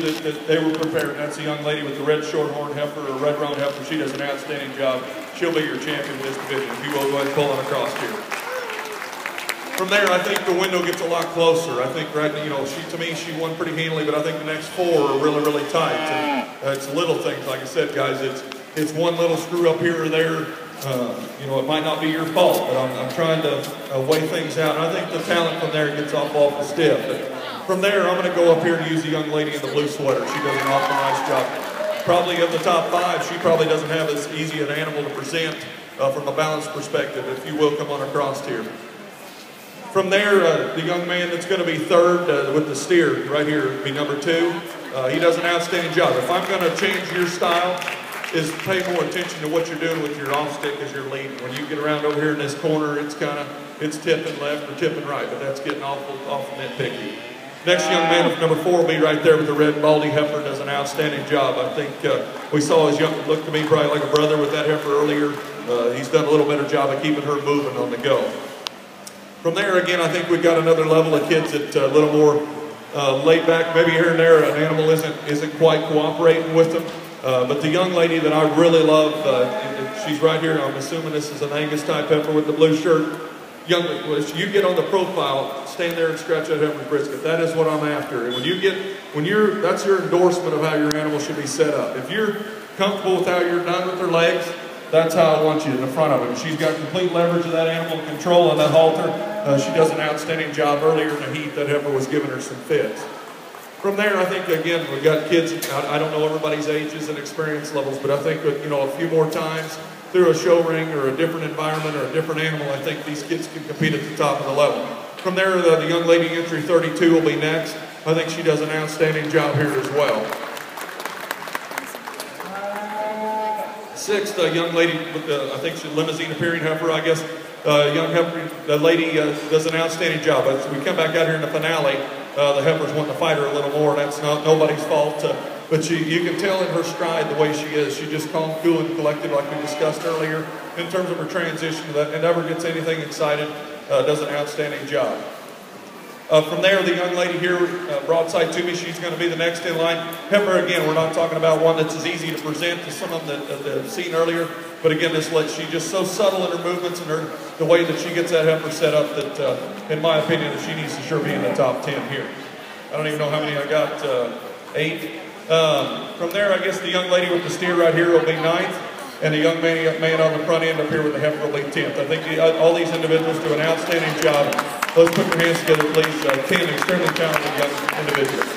that they were prepared. That's the young lady with the red shorthorn heifer or red roan heifer. She does an outstanding job. She'll be your champion in this division. If you will, go ahead and pull on across here. From there, I think the window gets a lot closer. I think, right, you know, to me, she won pretty handily, but I think the next four are really, really tight. And, it's little things, like I said, guys. It's one little screw up here or there. You know, it might not be your fault, but I'm trying to weigh things out. And I think the talent from there gets awful stiff. But from there, I'm going to go up here and use the young lady in the blue sweater. She does an awful nice job. Probably of the top five, she probably doesn't have as easy an animal to present from a balance perspective. If you will, come on across here. From there, the young man that's going to be third with the steer right here, be number 2. He does an outstanding job. If I'm going to change your style, is pay more attention to what you're doing with your off stick as you're leading. When you get around over here in this corner, it's tipping left or tipping right, but that's getting awful nitpicky. Next young man with number 4 will be right there with the red baldy heifer, does an outstanding job. I think we saw his young, looked to me probably like a brother with that heifer earlier. He's done a little better job of keeping her moving on the go. From there, again, I think we've got another level of kids that a little more laid back. Maybe here and there an animal isn't quite cooperating with them. But the young lady that I really love, she's right here. I'm assuming this is an Angus type heifer with the blue shirt. You get on the profile, stand there and scratch that heifer's brisket. That is what I'm after. And that's your endorsement of how your animal should be set up. If you're comfortable with how you're done with her legs, that's how I want you in the front of it. She's got complete leverage of that animal, control of that halter. She does an outstanding job. Earlier in the heat, that heifer was giving her some fits. From there, I think, again, we've got kids, I don't know everybody's ages and experience levels, but I think, you know, a few more times through a show ring or a different environment or a different animal, I think these kids can compete at the top of the level. From there, the young lady entry 32 will be next. I think she does an outstanding job here as well. 6th, a young lady with the, I think she's limousine appearing heifer, I guess. Young heifer, the lady does an outstanding job. As we come back out here in the finale, the heifer's wanting to fight her a little more. That's not nobody's fault. But you can tell in her stride the way she is. She just calm, cool, and collected like we discussed earlier. In terms of her transition, that never gets anything excited. Does an outstanding job. From there, the young lady here, broadside to me, she's going to be the next in line. Heifer, again, we're not talking about one that's as easy to present as some of them that have seen earlier. But again, she's just so subtle in her movements and the way that she gets that heifer set up that, in my opinion, that she needs to sure be in the top 10 here. I don't even know how many I got, 8. From there, I guess the young lady with the steer right here will be 9th. And the young man on the front end up here with the heifer will be 10th. I think all these individuals do an outstanding job. Let's put your hands together, please. 10 extremely talented young individuals.